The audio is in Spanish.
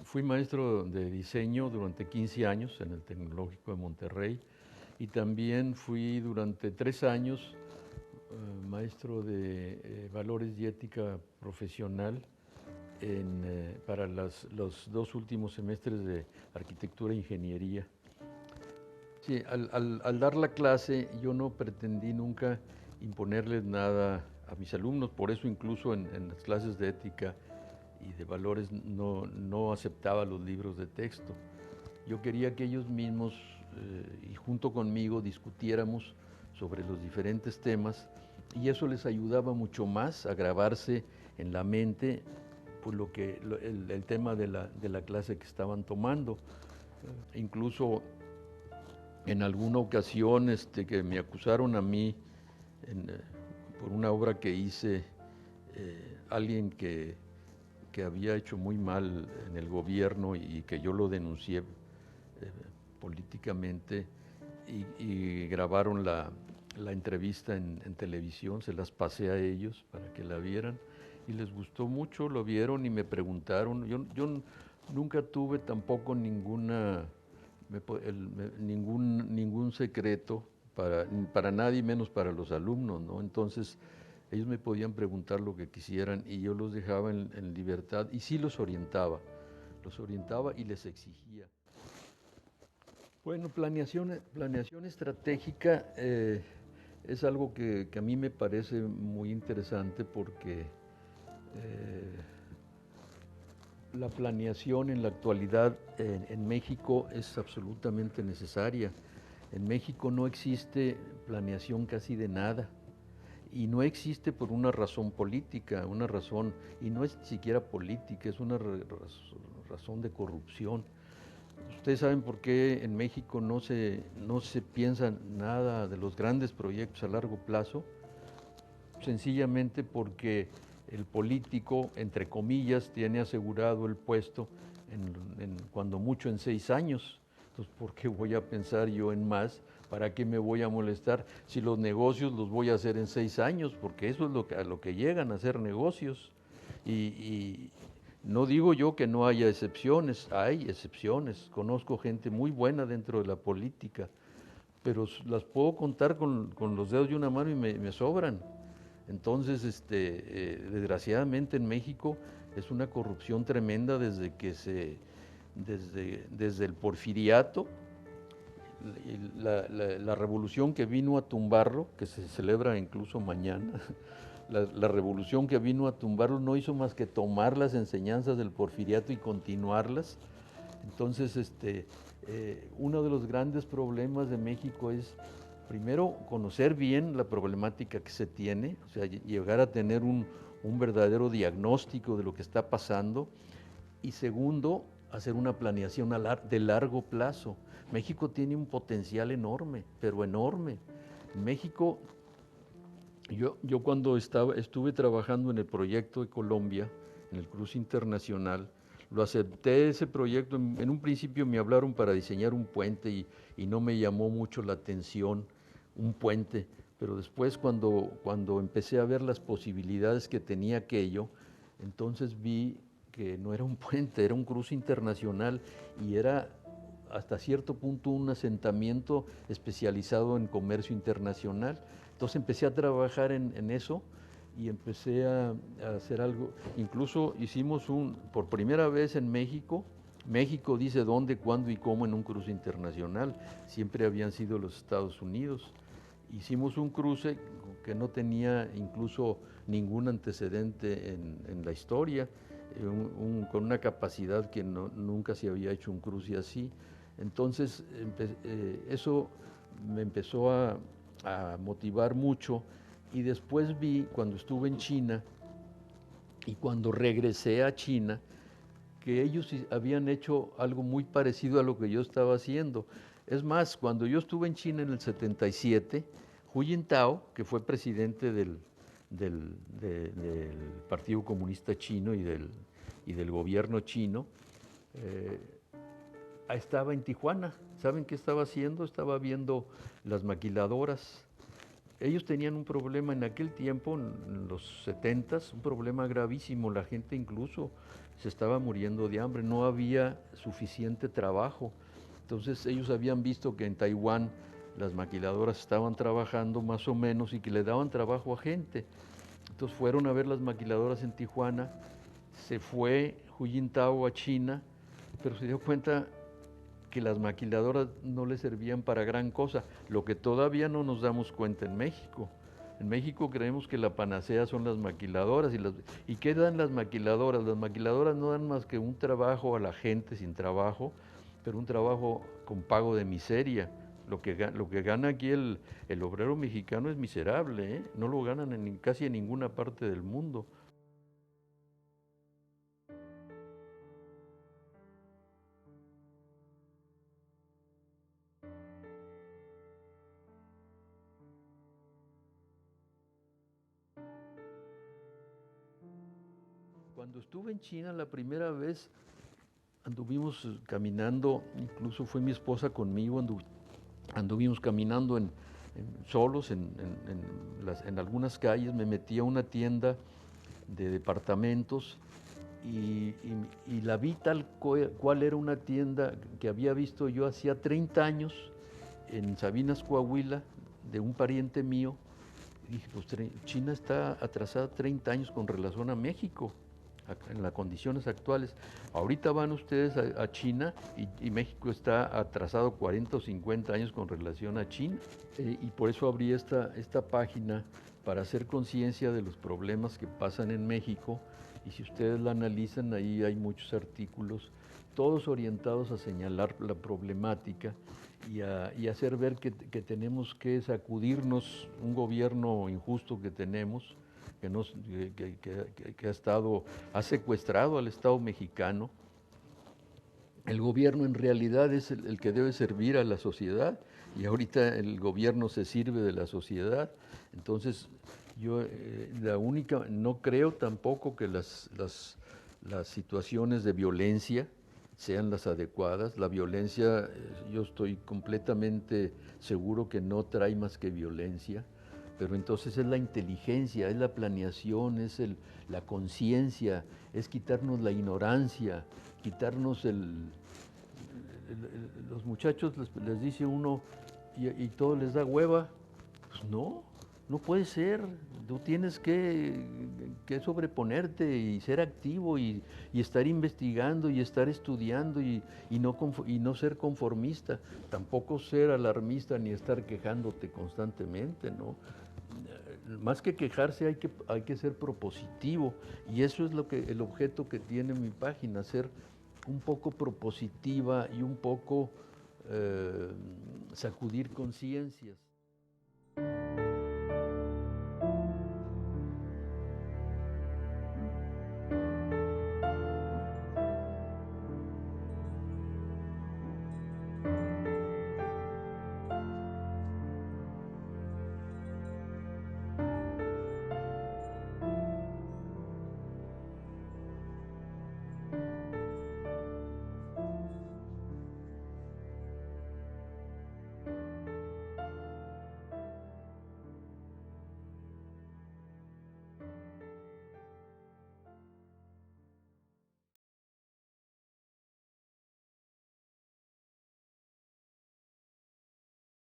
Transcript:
Fui maestro de diseño durante 15 años en el Tecnológico de Monterrey y también fui durante 3 años maestro de valores y ética profesional para los 2 últimos semestres de arquitectura e ingeniería. Sí, al dar la clase yo no pretendí nunca imponerles nada a mis alumnos, por eso incluso en las clases de ética y de valores no aceptaba los libros de texto. Yo quería que ellos mismos y junto conmigo discutiéramos sobre los diferentes temas y eso les ayudaba mucho más a grabarse en la mente pues, el tema de la clase que estaban tomando. Incluso en alguna ocasión que me acusaron a mí por una obra que hice, alguien que había hecho muy mal en el gobierno y que yo lo denuncié políticamente y grabaron la entrevista en televisión, se las pasé a ellos para que la vieran y les gustó mucho, lo vieron y me preguntaron. Yo nunca tuve tampoco ningún secreto para nadie, menos para los alumnos, ¿no? Entonces, ellos me podían preguntar lo que quisieran y yo los dejaba en libertad y sí los orientaba y les exigía. Bueno, planeación estratégica es algo que a mí me parece muy interesante porque la planeación en la actualidad en México es absolutamente necesaria. En México no existe planeación casi de nada y no existe por una razón política, y no es siquiera política, es una razón de corrupción. Ustedes saben por qué en México no se piensa nada de los grandes proyectos a largo plazo, sencillamente porque el político, entre comillas, tiene asegurado el puesto cuando mucho en 6 años. Entonces, ¿por qué voy a pensar yo en más? ¿Para qué me voy a molestar si los negocios los voy a hacer en 6 años? Porque eso es a lo que llegan a hacer negocios. Y no digo yo que no haya excepciones, hay excepciones. Conozco gente muy buena dentro de la política, pero las puedo contar con los dedos de una mano y me sobran. Entonces, desgraciadamente en México es una corrupción tremenda desde el porfiriato, la revolución que vino a tumbarlo, que se celebra incluso mañana, la revolución que vino a tumbarlo no hizo más que tomar las enseñanzas del porfiriato y continuarlas. Entonces, uno de los grandes problemas de México es, primero, conocer bien la problemática que se tiene, o sea, llegar a tener un verdadero diagnóstico de lo que está pasando, y segundo, hacer una planeación de largo plazo. México tiene un potencial enorme, pero enorme. En México, yo cuando estuve trabajando en el proyecto de Colombia, en el Cruce Internacional, lo acepté ese proyecto. En un principio me hablaron para diseñar un puente y no me llamó mucho la atención un puente, pero después cuando empecé a ver las posibilidades que tenía aquello, entonces vi que no era un puente, era un cruce internacional y era hasta cierto punto un asentamiento especializado en comercio internacional. Entonces empecé a trabajar en eso y empecé a hacer algo. Incluso hicimos por primera vez en México. México dice dónde, cuándo y cómo en un cruce internacional. Siempre habían sido los Estados Unidos. Hicimos un cruce que no tenía incluso ningún antecedente en la historia, con una capacidad que nunca se había hecho un cruce así. Entonces, eso me empezó a motivar mucho y después vi, cuando estuve en China y cuando regresé a China, que ellos habían hecho algo muy parecido a lo que yo estaba haciendo. Es más, cuando yo estuve en China en el 77, Hu Jintao, que fue presidente del Partido Comunista Chino y del gobierno chino, estaba en Tijuana. ¿Saben qué estaba haciendo? Estaba viendo las maquiladoras. ellos tenían un problema en aquel tiempo, en los 70s, un problema gravísimo. La gente incluso se estaba muriendo de hambre, no había suficiente trabajo. Entonces ellos habían visto que en Taiwán las maquiladoras estaban trabajando más o menos y que le daban trabajo a gente. Entonces fueron a ver las maquiladoras en Tijuana, se fue Hu Jintao a China, pero se dio cuenta que las maquiladoras no le servían para gran cosa, lo que todavía no nos damos cuenta en México. En México creemos que la panacea son las maquiladoras. ¿Y qué dan las maquiladoras? Las maquiladoras no dan más que un trabajo a la gente sin trabajo, pero un trabajo con pago de miseria. Lo que gana aquí el obrero mexicano es miserable, ¿eh? No lo ganan casi en ninguna parte del mundo. Cuando estuve en China la primera vez, anduvimos caminando, incluso fue mi esposa conmigo, anduvimos caminando solos en algunas calles. Me metí a una tienda de departamentos y la vi tal cual era una tienda que había visto yo hacía 30 años en Sabinas, Coahuila, de un pariente mío. Y dije, pues China está atrasada 30 años con relación a México en las condiciones actuales. Ahorita van ustedes a China y México está atrasado 40 o 50 años con relación a China. Y por eso abrí esta página para hacer conciencia de los problemas que pasan en México. Y si ustedes la analizan, ahí hay muchos artículos, todos orientados a señalar la problemática y hacer ver que tenemos que sacudirnos un gobierno injusto que tenemos, que ha secuestrado al Estado mexicano. El gobierno en realidad es el que debe servir a la sociedad y ahorita el gobierno se sirve de la sociedad. Entonces yo no creo tampoco que las situaciones de violencia sean las adecuadas. La violencia, yo estoy completamente seguro que no trae más que violencia. Pero entonces es la inteligencia, es la planeación, la conciencia, es quitarnos la ignorancia, quitarnos los muchachos les dice uno y todo les da hueva. Pues no, no puede ser. Tú tienes que sobreponerte y ser activo y estar investigando y estar estudiando y no ser conformista. Tampoco ser alarmista ni estar quejándote constantemente, ¿no? Más que quejarse hay que ser propositivo y eso es el objeto que tiene mi página, ser un poco propositiva y un poco sacudir conciencias.